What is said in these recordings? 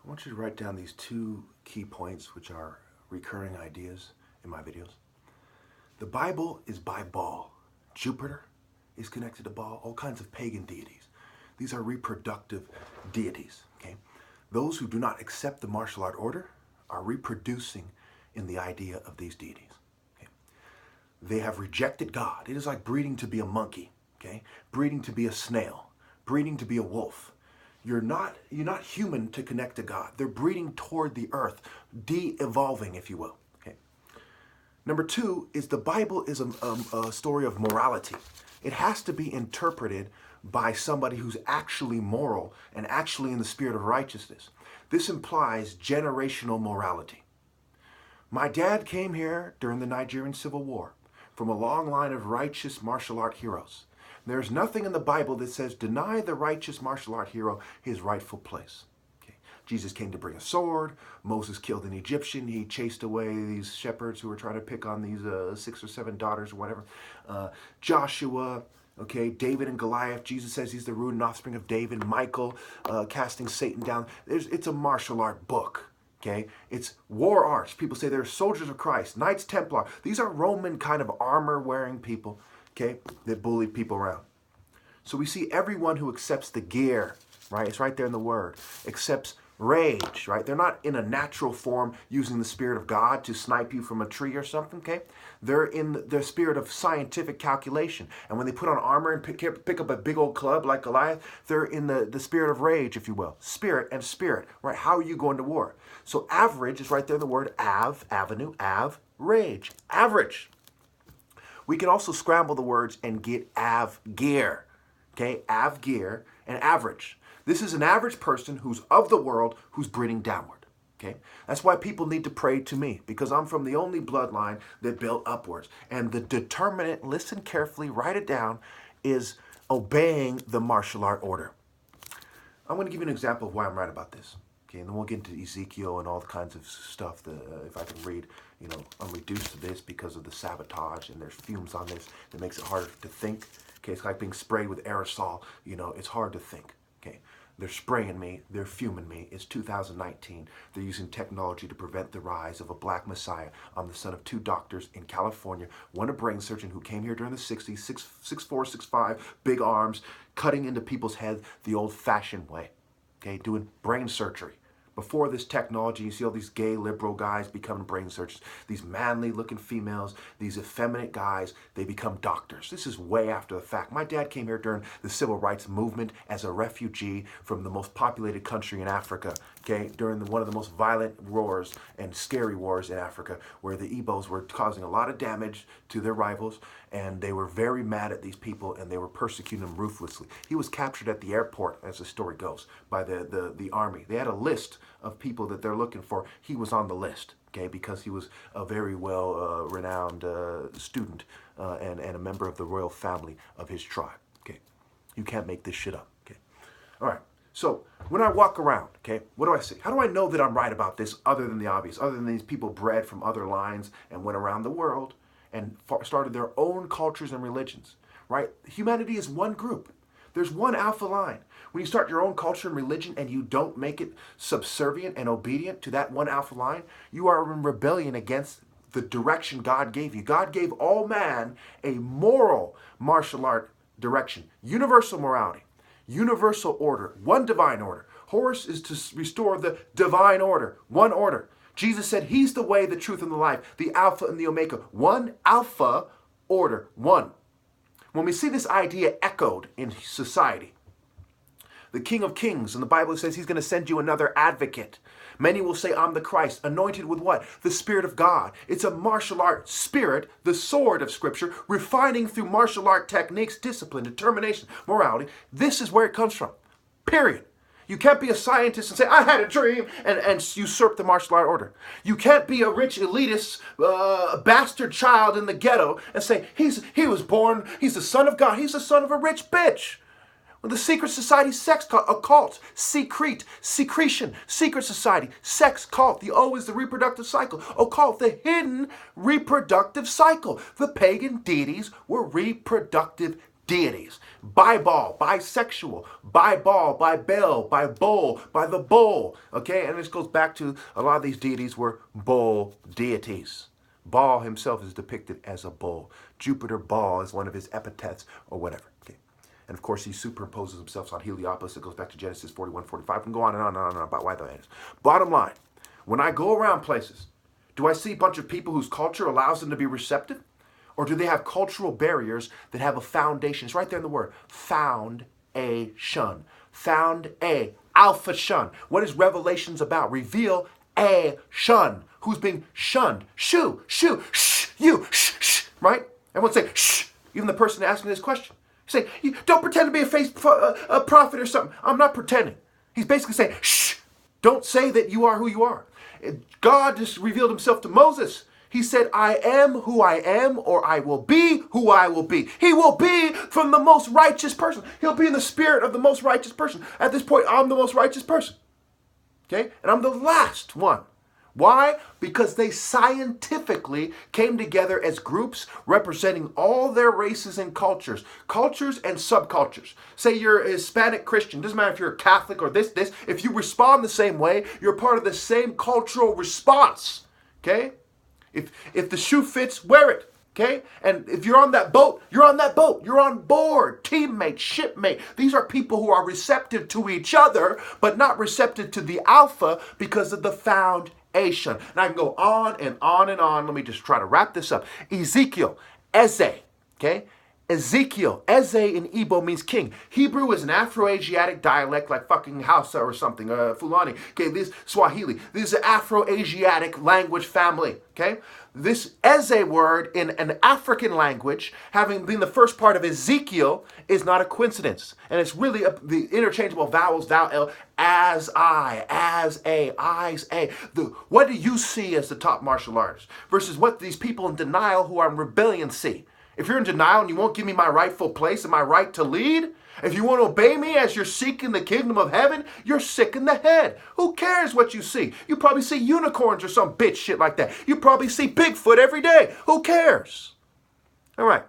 I want you to write down these two key points, which are recurring ideas in my videos. The Bible is by Baal. Jupiter is connected to Baal, all kinds of pagan deities. These are reproductive deities, okay? Those who do not accept the martial art order are reproducing in the idea of these deities. Okay? They have rejected God. It is like breeding to be a monkey, okay? Breeding to be a snail, breeding to be a wolf. You're not human to connect to God. They're breeding toward the earth, de-evolving, if you will. Okay. Number two is the Bible is a story of morality. It has to be interpreted by somebody who's actually moral and actually in the spirit of righteousness. This implies generational morality. My dad came here during the Nigerian Civil War from a long line of righteous martial art heroes. There's nothing in the Bible that says deny the righteous martial art hero his rightful place. Okay. Jesus came to bring a sword. Moses killed an Egyptian. He chased away these shepherds who were trying to pick on these 6 or 7 daughters or whatever. Joshua, okay, David and Goliath. Jesus says he's the root and offspring of David. Michael casting Satan down. It's a martial art book. Okay, it's war arts. People say they're soldiers of Christ, Knights Templar. These are Roman kind of armor-wearing people, okay, that bully people around. So we see everyone who accepts the gear, right? It's right there in the word. Accepts rage, right? They're not in a natural form using the Spirit of God to snipe you from a tree or something, okay? They're in the spirit of scientific calculation. And when they put on armor and pick up a big old club like Goliath, they're in the spirit of rage, if you will. Spirit and spirit, right? How are you going to war? So average is right there in the word avenue, rage. Average. We can also scramble the words and get gear, okay? Gear and average. This is an average person who's of the world, who's breeding downward, okay? That's why people need to pray to me, because I'm from the only bloodline that built upwards. And the determinant, listen carefully, write it down, is obeying the martial art order. I'm going to give you an example of why I'm right about this, okay? And then we'll get into Ezekiel and all the kinds of stuff that, if I can read, you know, I'm reduced to this because of the sabotage, and there's fumes on this that makes it harder to think, okay? It's like being sprayed with aerosol, you know, it's hard to think. Okay, they're spraying me, they're fuming me. It's 2019. They're using technology to prevent the rise of a black messiah. I'm the son of 2 doctors in California, one a brain surgeon who came here during the 60s, 6'4", 6'5", big arms, cutting into people's heads the old-fashioned way, okay, doing brain surgery. Before this technology, you see all these gay liberal guys becoming brain surgeons, these manly looking females, these effeminate guys, they become doctors. This is way after the fact. My dad came here during the civil rights movement as a refugee from the most populated country in Africa, okay, during one of the most violent wars and scary wars in Africa, where the Igbos were causing a lot of damage to their rivals, and they were very mad at these people, and they were persecuting them ruthlessly. He was captured at the airport, as the story goes, by the army. They had a list of people that they're looking for. He was on the list, okay, because he was a very well renowned student and a member of the royal family of his tribe, okay. You can't make this shit up, okay. All right, so when I walk around, okay, what do I see? How do I know that I'm right about this other than the obvious, other than these people bred from other lines and went around the world and started their own cultures and religions, right? Humanity is one group. There's one alpha line. When you start your own culture and religion and you don't make it subservient and obedient to that one alpha line, you are in rebellion against the direction God gave you. God gave all man a moral martial art direction, universal morality, universal order, one divine order. Horus is to restore the divine order, one order. Jesus said he's the way, the truth, and the life, the Alpha and the Omega. One alpha order, one. When we see this idea echoed in society, the King of Kings, and the Bible says he's going to send you another advocate. Many will say, I'm the Christ, anointed with what? The Spirit of God. It's a martial art spirit, the sword of Scripture, refining through martial art techniques, discipline, determination, morality. This is where it comes from, period. You can't be a scientist and say, I had a dream, and usurp the martial art order. You can't be a rich elitist bastard child in the ghetto and say, he was born, he's the son of God, he's the son of a rich bitch. Well, the secret society, sex cult, occult, secretion, secret society, sex cult. The O is the reproductive cycle. Occult, the hidden reproductive cycle. The pagan deities were reproductive deities. By Baal, bisexual, by Baal, by Baal, by Bull, by the bull. Okay, and this goes back to a lot of these deities were bull deities. Baal himself is depicted as a bull. Jupiter, Baal, is one of his epithets or whatever. Okay, and of course he superimposes himself on Heliopolis. It goes back to Genesis 41:45. We can go on and on and on and on about why that is. Bottom line, when I go around places, do I see a bunch of people whose culture allows them to be receptive? Or do they have cultural barriers that have a foundation? It's right there in the word. Found-a-shun. Found-a. Alpha shun. What is Revelations about? Reveal a shun. Who's being shunned? Shoo, shoo, shh, you, shh, shh, right? Everyone say, shh. Even the person asking this question. Say, don't pretend to be a prophet or something. I'm not pretending. He's basically saying, shh. Don't say that you are who you are. God just revealed himself to Moses. He said, I am who I am, or I will be who I will be. He will be from the most righteous person. He'll be in the spirit of the most righteous person. At this point, I'm the most righteous person. Okay? And I'm the last one. Why? Because they scientifically came together as groups representing all their races and cultures and subcultures. Say you're a Hispanic Christian, doesn't matter if you're a Catholic or this. If you respond the same way, you're part of the same cultural response. Okay? If the shoe fits, wear it, okay? And if you're on that boat, you're on that boat. You're on board, teammate, shipmate. These are people who are receptive to each other, but not receptive to the alpha because of the foundation. And I can go on and on and on. Let me just try to wrap this up. Ezekiel, Eze, okay? Ezekiel, Eze in Igbo means king. Hebrew is an Afro-Asiatic dialect like fucking Hausa or something, Fulani. Okay, this Swahili. This is an Afro-Asiatic language family, okay? This Eze word in an African language, having been the first part of Ezekiel, is not a coincidence. And it's really the interchangeable vowels, thou, el, as I, as a, eyes, a. What do you see as the top martial artist versus what these people in denial who are in rebellion see? If you're in denial and you won't give me my rightful place and my right to lead, if you won't obey me as you're seeking the kingdom of heaven, you're sick in the head. Who cares what you see? You probably see unicorns or some bitch shit like that. You probably see Bigfoot every day. Who cares? All right.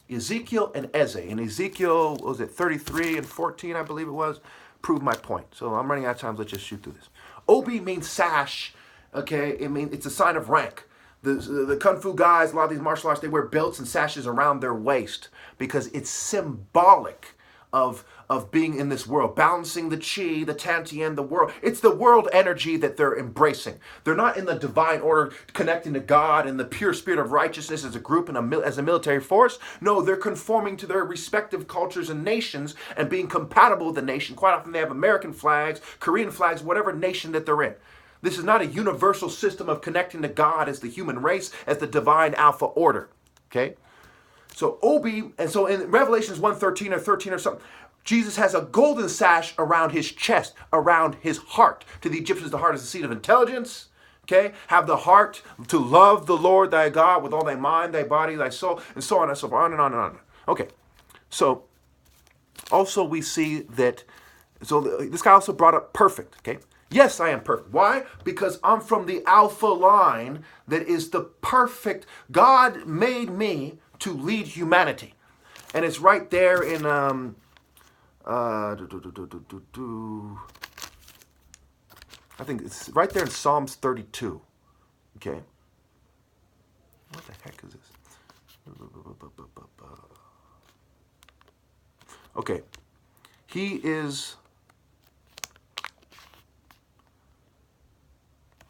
Ezekiel and Eze. In Ezekiel, what was it, 33 and 14, I believe it was, proved my point. So I'm running out of time. Let's just shoot through this. Obi means sash. Okay, it's a sign of rank. The Kung Fu guys, a lot of these martial arts, they wear belts and sashes around their waist because it's symbolic of being in this world, balancing the chi, the Tantien, the world. It's the world energy that they're embracing. They're not in the divine order connecting to God and the pure spirit of righteousness as a group and as a military force. No, they're conforming to their respective cultures and nations and being compatible with the nation. Quite often they have American flags, Korean flags, whatever nation that they're in. This is not a universal system of connecting to God as the human race, as the divine alpha order, okay? So Obi, and so in Revelations 1:13 or 13 or something, Jesus has a golden sash around his chest, around his heart. To the Egyptians, the heart is the seat of intelligence, okay? Have the heart to love the Lord thy God with all thy mind, thy body, thy soul, and so on and so on and on and on. Okay, so also we see that, so this guy also brought up perfect, okay? Yes, I am perfect. Why? Because I'm from the alpha line that is the perfect. God made me to lead humanity. And it's right there in, I think it's right there in Psalms 32. Okay. What the heck is this? Okay. He is...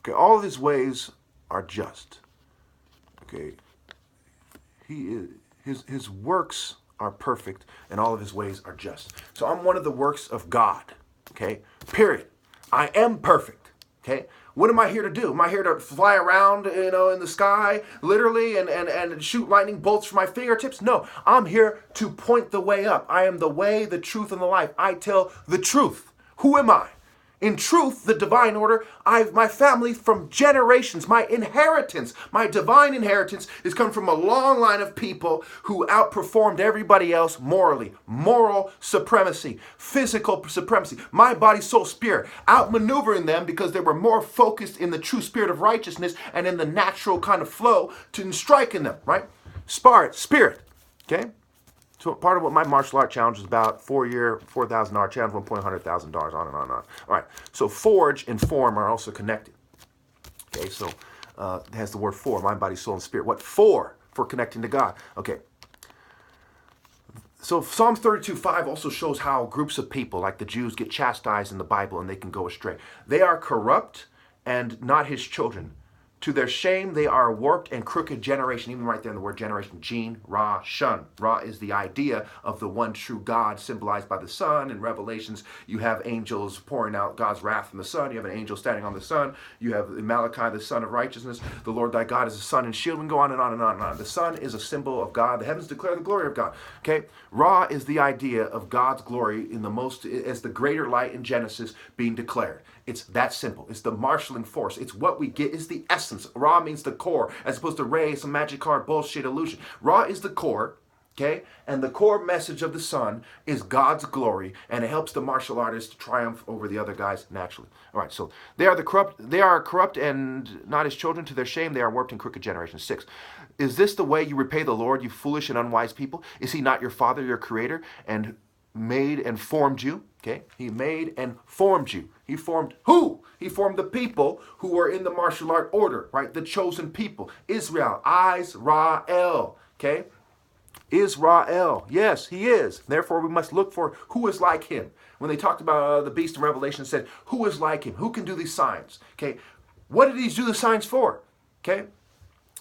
Okay, all of his ways are just. Okay, his works are perfect, and all of his ways are just. So I'm one of the works of God. Okay, period. I am perfect. Okay, what am I here to do? Am I here to fly around, in the sky, literally, and shoot lightning bolts from my fingertips? No, I'm here to point the way up. I am the way, the truth, and the life. I tell the truth. Who am I? In truth, the divine order, my family from generations, my inheritance, my divine inheritance is come from a long line of people who outperformed everybody else morally. Moral supremacy, physical supremacy, my body, soul, spirit, outmaneuvering them because they were more focused in the true spirit of righteousness and in the natural kind of flow to striking them, right? Spirit, okay? So part of what my martial art challenge is about, 4-year, $4,000 challenge, $1,100,000, on and on and on. All right, so forge and form are also connected. Okay, so it has the word for, mind, body, soul, and spirit. What for? For connecting to God. Okay. So Psalms 32:5 also shows how groups of people, like the Jews, get chastised in the Bible and they can go astray. They are corrupt and not his children. To their shame, they are a warped and crooked generation. Even right there in the word generation, Jin, Ra, Shun. Ra is the idea of the one true God, symbolized by the sun. In Revelations, you have angels pouring out God's wrath from the sun. You have an angel standing on the sun. You have in Malachi, the sun of righteousness. The Lord thy God is a sun and shield. We can go on and on and on and on. The sun is a symbol of God. The heavens declare the glory of God. Okay? Ra is the idea of God's glory in the most, as the greater light in Genesis being declared. It's that simple. It's the marshaling force. It's what we get. It's the essence. Ra means the core, as opposed to Re, some magic card bullshit illusion. Ra is the core, okay? And the core message of the sun is God's glory, and it helps the martial artist to triumph over the other guys naturally. All right, so they are corrupt and not his children. To their shame, they are warped and crooked generation. 6. Is this the way you repay the Lord, you foolish and unwise people? Is he not your father, your creator, and made and formed you? Okay, he made and formed you. He formed who? He formed the people who were in the martial art order, right? The chosen people. Israel, Israel, okay? Israel, yes, he is. Therefore, we must look for who is like him. When they talked about the beast in Revelation, said, who is like him? Who can do these signs? Okay, what did he do the signs for? Okay,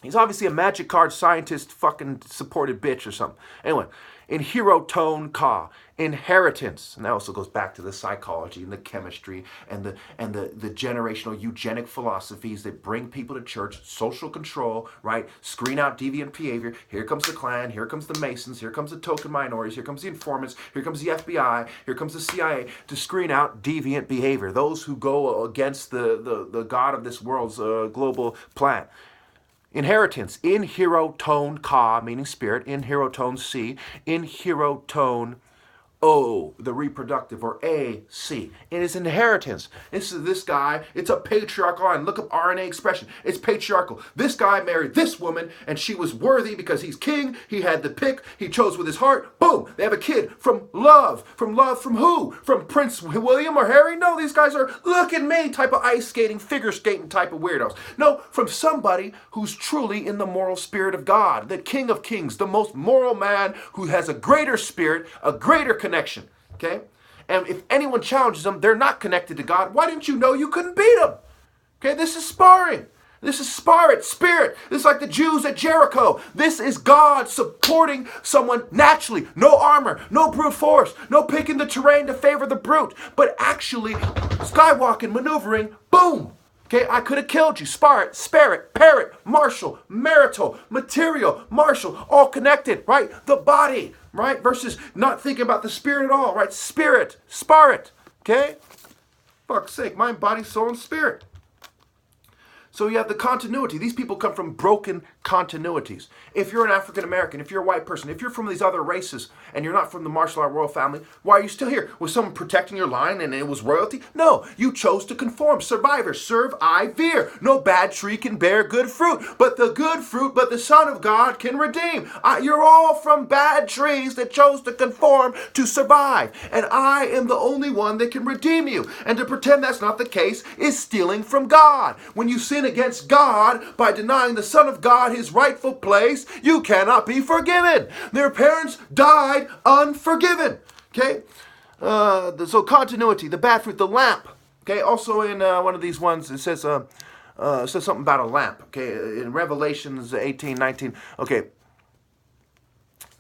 he's obviously a magic card scientist, fucking supported bitch or something. Anyway, in hero tone ka, inheritance, and that also goes back to the psychology and the chemistry and the generational eugenic philosophies that bring people to church, social control, right? Screen out deviant behavior. Here comes the Klan, here comes the Masons, here comes the token minorities, here comes the informants, here comes the FBI, here comes the CIA to screen out deviant behavior. Those who go against the God of this world's global plan. Inheritance, in hero tone ka, meaning spirit, in hero tone C, in hero tone O, the reproductive, or AC. It is inheritance. This guy, it's a patriarchal line. Look up RNA expression. It's patriarchal. This guy married this woman, and she was worthy because he's king. He had the pick. He chose with his heart. Boom! They have a kid from love. From love from who? From Prince William or Harry? No, these guys are, look at me, type of ice skating, figure skating type of weirdos. No, from somebody who's truly in the moral spirit of God, the King of Kings, the most moral man who has a greater spirit, a greater connection, okay? And if anyone challenges them, they're not connected to God. Why didn't you know you couldn't beat them? Okay, this is sparring. This is spirit. This is like the Jews at Jericho. This is God supporting someone naturally. No armor, no brute force, no picking the terrain to favor the brute, but actually skywalking, maneuvering, boom. Okay, I could have killed you. Spirit, parrot, martial, marital, material, martial, all connected, right? The body, right? Versus not thinking about the spirit at all, right? Spirit, okay? Fuck's sake, mind, body, soul, and spirit. So you have the continuity. These people come from broken continuities. If you're an African American, if you're a white person, if you're from these other races, and you're not from the martial art royal family, why are you still here? Was someone protecting your line and it was royalty? No, you chose to conform. Survivor, serve I veer. No bad tree can bear good fruit, but the Son of God can redeem. You're all from bad trees that chose to conform to survive, and I am the only one that can redeem you. And to pretend that's not the case is stealing from God. When you sin against God by denying the Son of God his rightful place, you cannot be forgiven. Their parents died unforgiven. Okay? So continuity, the bad fruit, the lamp. Okay? Also in one of these ones, it says something about a lamp. Okay? In Revelations 18:19. Okay.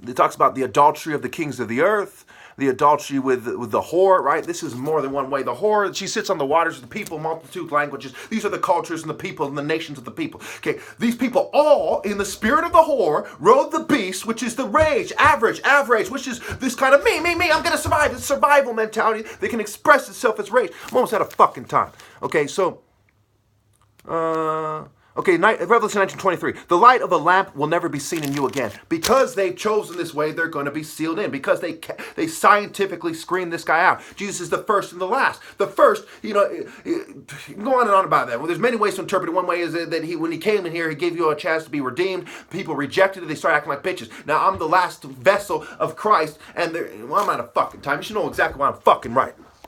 It talks about the adultery of the kings of the earth, the adultery with the whore, right? This is more than one way. The whore, she sits on the waters of the people, multitude, languages. These are the cultures and the people and the nations of the people. Okay, these people all, in the spirit of the whore, rode the beast, which is the rage, average, which is this kind of me, I'm going to survive. It's survival mentality that can express itself as rage. I'm almost out of fucking time. Okay, so, Okay, Revelation 19:23. The light of a lamp will never be seen in you again. Because they've chosen this way, they're going to be sealed in. Because they scientifically screened this guy out. Jesus is the first and the last. The first, you can go on and on about that. Well, there's many ways to interpret it. One way is that when he came in here, he gave you a chance to be redeemed. People rejected it. They started acting like bitches. Now, I'm the last vessel of Christ, and I'm out of fucking time. You should know exactly why I'm fucking right.